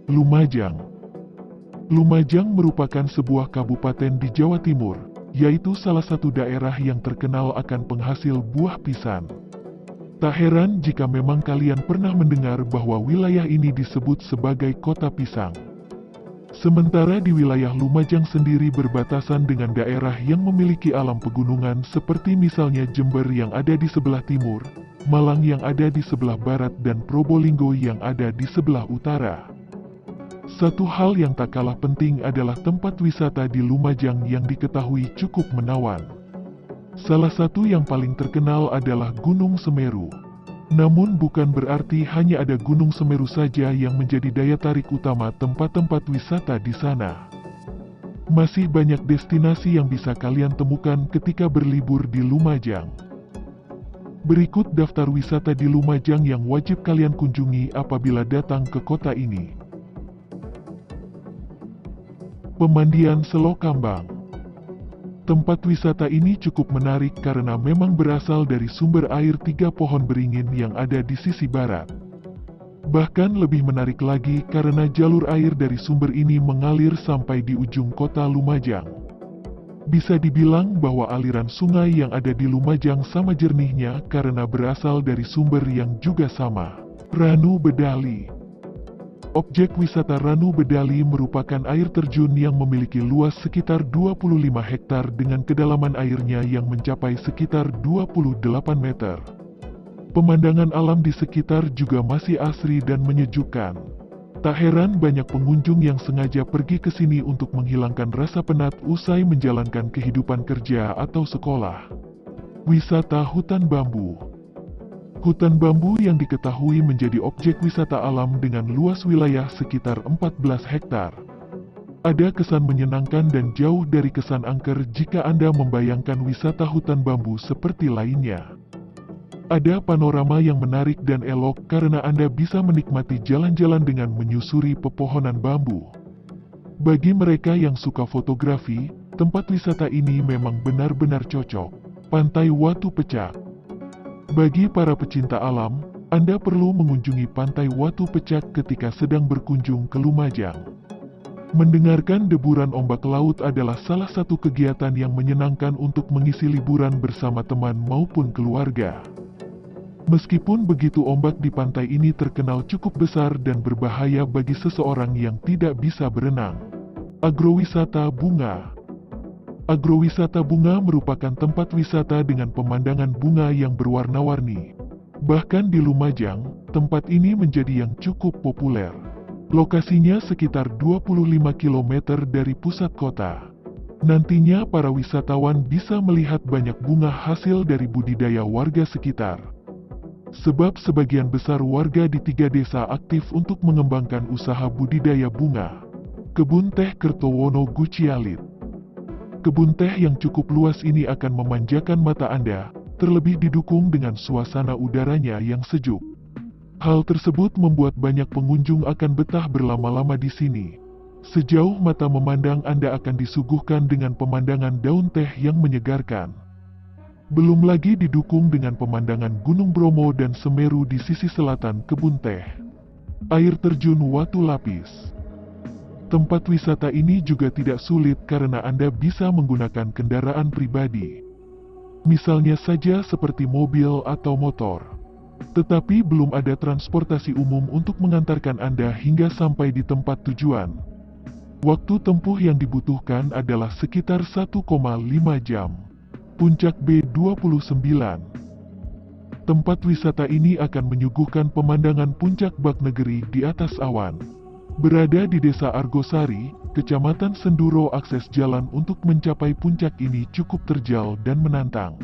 Lumajang. Lumajang merupakan sebuah kabupaten di Jawa Timur, yaitu salah satu daerah yang terkenal akan penghasil buah pisang. Tak heran jika memang kalian pernah mendengar bahwa wilayah ini disebut sebagai kota pisang. Sementara di wilayah Lumajang sendiri berbatasan dengan daerah yang memiliki alam pegunungan seperti misalnya Jember yang ada di sebelah timur, Malang yang ada di sebelah barat dan Probolinggo yang ada di sebelah utara. Satu hal yang tak kalah penting adalah tempat wisata di Lumajang yang diketahui cukup menawan. Salah satu yang paling terkenal adalah Gunung Semeru. Namun bukan berarti hanya ada Gunung Semeru saja yang menjadi daya tarik utama tempat-tempat wisata di sana. Masih banyak destinasi yang bisa kalian temukan ketika berlibur di Lumajang. Berikut daftar wisata di Lumajang yang wajib kalian kunjungi apabila datang ke kota ini. Pemandian Selokambang. Tempat wisata ini cukup menarik karena memang berasal dari sumber air 3 pohon beringin yang ada di sisi barat. Bahkan lebih menarik lagi karena jalur air dari sumber ini mengalir sampai di ujung kota Lumajang. Bisa dibilang bahwa aliran sungai yang ada di Lumajang sama jernihnya karena berasal dari sumber yang juga sama. Ranu Bedali. Objek wisata Ranu Bedali merupakan air terjun yang memiliki luas sekitar 25 hektar dengan kedalaman airnya yang mencapai sekitar 28 meter. Pemandangan alam di sekitar juga masih asri dan menyejukkan. Tak heran banyak pengunjung yang sengaja pergi ke sini untuk menghilangkan rasa penat usai menjalankan kehidupan kerja atau sekolah. Wisata Hutan Bambu. Hutan bambu yang diketahui menjadi objek wisata alam dengan luas wilayah sekitar 14 hektar. Ada kesan menyenangkan dan jauh dari kesan angker jika Anda membayangkan wisata hutan bambu seperti lainnya. Ada panorama yang menarik dan elok karena Anda bisa menikmati jalan-jalan dengan menyusuri pepohonan bambu. Bagi mereka yang suka fotografi, tempat wisata ini memang benar-benar cocok. Pantai Watu Pecak. Bagi para pecinta alam, Anda perlu mengunjungi Pantai Watu Pecak ketika sedang berkunjung ke Lumajang. Mendengarkan deburan ombak laut adalah salah satu kegiatan yang menyenangkan untuk mengisi liburan bersama teman maupun keluarga. Meskipun begitu, ombak di pantai ini terkenal cukup besar dan berbahaya bagi seseorang yang tidak bisa berenang. Agrowisata Bunga. Agrowisata bunga merupakan tempat wisata dengan pemandangan bunga yang berwarna-warni. Bahkan di Lumajang, tempat ini menjadi yang cukup populer. Lokasinya sekitar 25 km dari pusat kota. Nantinya para wisatawan bisa melihat banyak bunga hasil dari budidaya warga sekitar. Sebab sebagian besar warga di 3 desa aktif untuk mengembangkan usaha budidaya bunga. Kebun Teh Kertowono Gucialit. Kebun teh yang cukup luas ini akan memanjakan mata Anda, terlebih didukung dengan suasana udaranya yang sejuk. Hal tersebut membuat banyak pengunjung akan betah berlama-lama di sini. Sejauh mata memandang Anda akan disuguhkan dengan pemandangan daun teh yang menyegarkan. Belum lagi didukung dengan pemandangan Gunung Bromo dan Semeru di sisi selatan kebun teh. Air terjun Watu Lapis. Tempat wisata ini juga tidak sulit karena Anda bisa menggunakan kendaraan pribadi. Misalnya saja seperti mobil atau motor. Tetapi belum ada transportasi umum untuk mengantarkan Anda hingga sampai di tempat tujuan. Waktu tempuh yang dibutuhkan adalah sekitar 1,5 jam. Puncak B29. Tempat wisata ini akan menyuguhkan pemandangan puncak Bak Negeri di atas awan. Berada di Desa Argosari, Kecamatan Senduro, akses jalan untuk mencapai puncak ini cukup terjal dan menantang.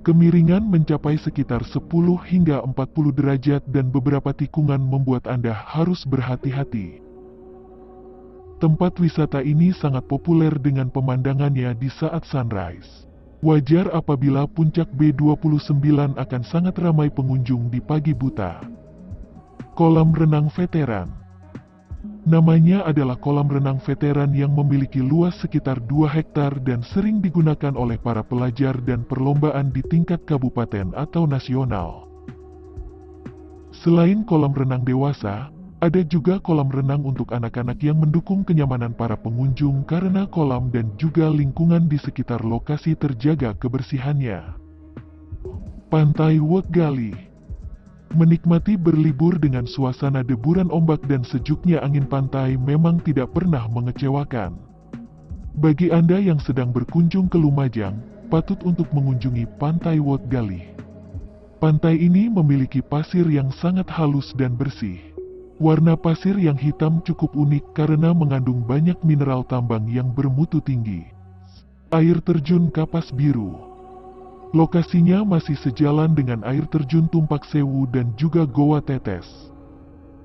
Kemiringan mencapai sekitar 10 hingga 40 derajat dan beberapa tikungan membuat Anda harus berhati-hati. Tempat wisata ini sangat populer dengan pemandangannya di saat sunrise. Wajar apabila puncak B29 akan sangat ramai pengunjung di pagi buta. Kolam renang veteran. Namanya adalah kolam renang veteran yang memiliki luas sekitar 2 hektar dan sering digunakan oleh para pelajar dan perlombaan di tingkat kabupaten atau nasional. Selain kolam renang dewasa, Ada juga kolam renang untuk anak-anak yang mendukung kenyamanan para pengunjung karena kolam dan juga lingkungan di sekitar lokasi terjaga kebersihannya. Pantai Wat Gali. Menikmati berlibur dengan suasana deburan ombak dan sejuknya angin pantai memang tidak pernah mengecewakan. Bagi Anda yang sedang berkunjung ke Lumajang, patut untuk mengunjungi Pantai Wat Gali. Pantai ini memiliki pasir yang sangat halus dan bersih. Warna pasir yang hitam cukup unik karena mengandung banyak mineral tambang yang bermutu tinggi. Air terjun Kapas Biru. Lokasinya masih sejalan dengan air terjun Tumpak Sewu dan juga Goa Tetes.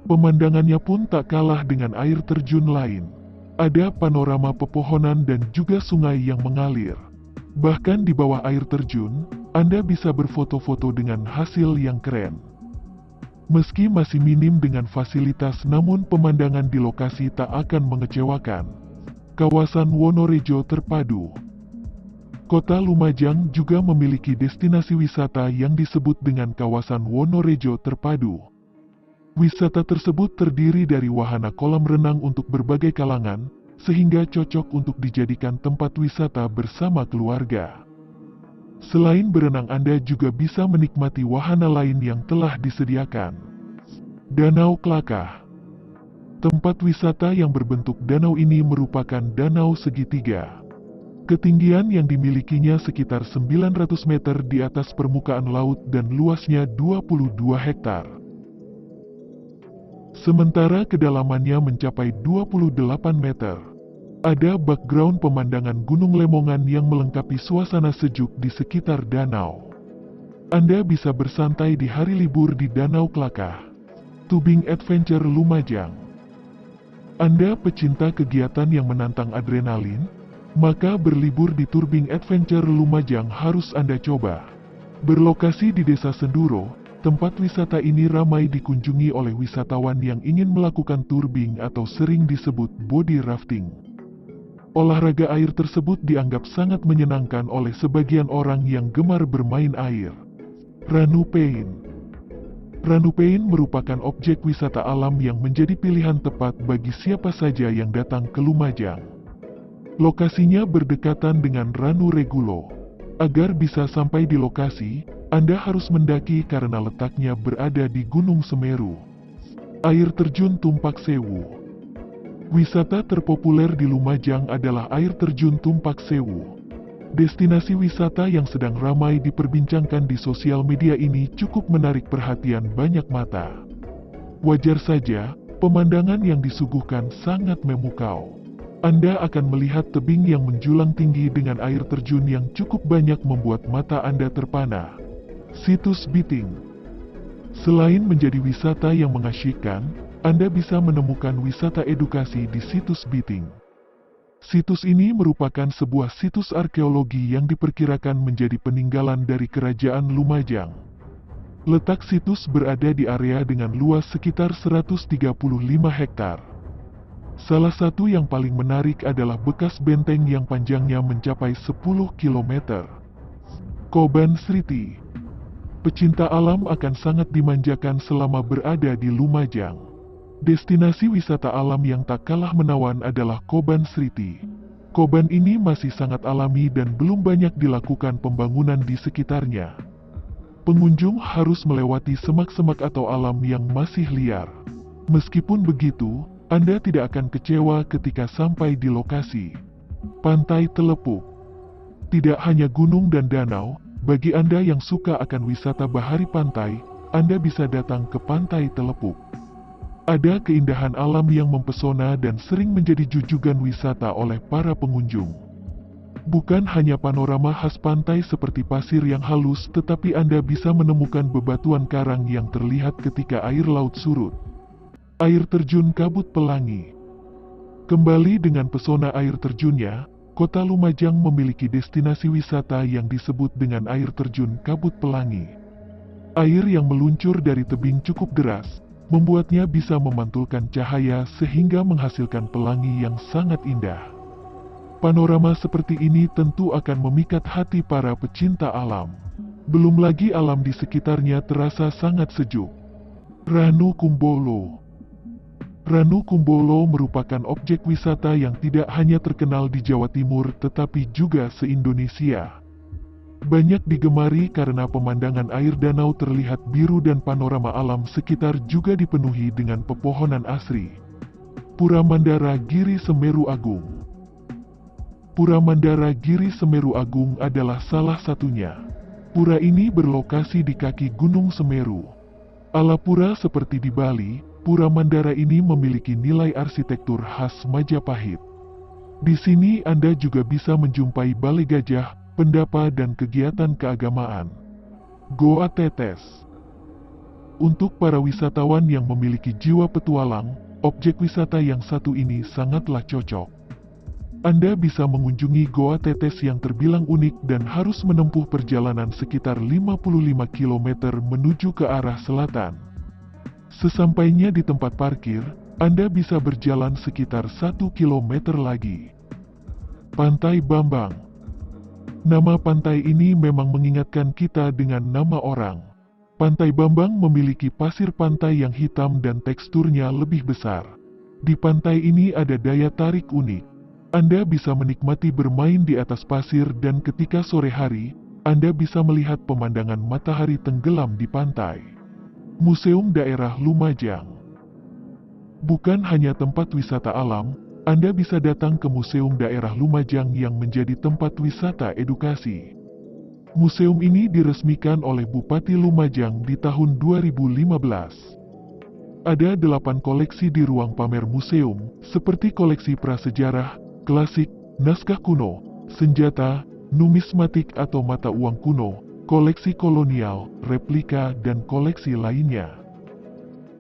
Pemandangannya pun tak kalah dengan air terjun lain. Ada panorama pepohonan dan juga sungai yang mengalir. Bahkan di bawah air terjun, Anda bisa berfoto-foto dengan hasil yang keren. Meski masih minim dengan fasilitas, namun pemandangan di lokasi tak akan mengecewakan. Kawasan Wonorejo terpadu. Kota Lumajang juga memiliki destinasi wisata yang disebut dengan kawasan Wonorejo terpadu. Wisata tersebut terdiri dari wahana kolam renang untuk berbagai kalangan, sehingga cocok untuk dijadikan tempat wisata bersama keluarga. Selain berenang, Anda juga bisa menikmati wahana lain yang telah disediakan. Danau Klakah. Tempat wisata yang berbentuk danau ini merupakan danau segitiga. Ketinggian yang dimilikinya sekitar 900 meter di atas permukaan laut dan luasnya 22 hektar. Sementara kedalamannya mencapai 28 meter. Ada background pemandangan Gunung Lemongan yang melengkapi suasana sejuk di sekitar danau. Anda bisa bersantai di hari libur di Danau Klakah. Tubing Adventure Lumajang. Anda pecinta kegiatan yang menantang adrenalin? Maka berlibur di Tubing Adventure Lumajang harus Anda coba. Berlokasi di Desa Senduro, tempat wisata ini ramai dikunjungi oleh wisatawan yang ingin melakukan turbing atau sering disebut body rafting. Olahraga air tersebut dianggap sangat menyenangkan oleh sebagian orang yang gemar bermain air. Ranupein. Ranupein merupakan objek wisata alam yang menjadi pilihan tepat bagi siapa saja yang datang ke Lumajang. Lokasinya berdekatan dengan Ranu Regulo. Agar bisa sampai di lokasi, Anda harus mendaki karena letaknya berada di Gunung Semeru. Air terjun Tumpak Sewu. Wisata terpopuler di Lumajang adalah air terjun Tumpak Sewu. Destinasi wisata yang sedang ramai diperbincangkan di sosial media ini cukup menarik perhatian banyak mata. Wajar saja, pemandangan yang disuguhkan sangat memukau. Anda akan melihat tebing yang menjulang tinggi dengan air terjun yang cukup banyak membuat mata Anda terpana. Situs Biting. Selain menjadi wisata yang mengasyikkan, Anda bisa menemukan wisata edukasi di Situs Biting. Situs ini merupakan sebuah situs arkeologi yang diperkirakan menjadi peninggalan dari Kerajaan Lumajang. Letak situs berada di area dengan luas sekitar 135 hektar. Salah satu yang paling menarik adalah bekas benteng yang panjangnya mencapai 10 km. Koban Sriti. Pecinta alam akan sangat dimanjakan selama berada di Lumajang. Destinasi wisata alam yang tak kalah menawan adalah Koban Sriti. Koban ini masih sangat alami dan belum banyak dilakukan pembangunan di sekitarnya. Pengunjung harus melewati semak-semak atau alam yang masih liar. Meskipun begitu, Anda tidak akan kecewa ketika sampai di lokasi. Pantai Telepuk. Tidak hanya gunung dan danau, bagi Anda yang suka akan wisata bahari pantai, Anda bisa datang ke Pantai Telepuk. Ada keindahan alam yang mempesona dan sering menjadi jujugan wisata oleh para pengunjung. Bukan hanya panorama khas pantai seperti pasir yang halus, tetapi Anda bisa menemukan bebatuan karang yang terlihat ketika air laut surut. Air terjun Kabut Pelangi. Kembali dengan pesona air terjunnya, Kota Lumajang memiliki destinasi wisata yang disebut dengan air terjun Kabut Pelangi. Air yang meluncur dari tebing cukup deras, membuatnya bisa memantulkan cahaya sehingga menghasilkan pelangi yang sangat indah. Panorama seperti ini tentu akan memikat hati para pecinta alam. Belum lagi alam di sekitarnya terasa sangat sejuk. Ranu Kumbolo. Ranu Kumbolo merupakan objek wisata yang tidak hanya terkenal di Jawa Timur tetapi juga se-Indonesia. Banyak digemari karena pemandangan air danau terlihat biru dan panorama alam sekitar juga dipenuhi dengan pepohonan asri. Pura Mandara Giri Semeru Agung. Pura Mandara Giri Semeru Agung adalah salah satunya. Pura ini berlokasi di kaki Gunung Semeru. Ala pura seperti di Bali, Pura Mandara ini memiliki nilai arsitektur khas Majapahit. Di sini Anda juga bisa menjumpai balai gajah, pendapa dan kegiatan keagamaan. Goa Tetes. Untuk para wisatawan yang memiliki jiwa petualang, objek wisata yang satu ini sangatlah cocok. Anda bisa mengunjungi Goa Tetes yang terbilang unik dan harus menempuh perjalanan sekitar 55 km menuju ke arah selatan. Sesampainya di tempat parkir, Anda bisa berjalan sekitar 1 km lagi. Pantai Bambang. Nama pantai ini memang mengingatkan kita dengan nama orang. Pantai Bambang memiliki pasir pantai yang hitam dan teksturnya lebih besar. Di pantai ini ada daya tarik unik. Anda bisa menikmati bermain di atas pasir dan ketika sore hari, Anda bisa melihat pemandangan matahari tenggelam di pantai. Museum Daerah Lumajang. Bukan hanya tempat wisata alam, Anda bisa datang ke Museum Daerah Lumajang yang menjadi tempat wisata edukasi. Museum ini diresmikan oleh Bupati Lumajang di tahun 2015. Ada 8 koleksi di ruang pamer museum, seperti koleksi prasejarah, klasik, naskah kuno, senjata, numismatik atau mata uang kuno, koleksi kolonial, replika dan koleksi lainnya.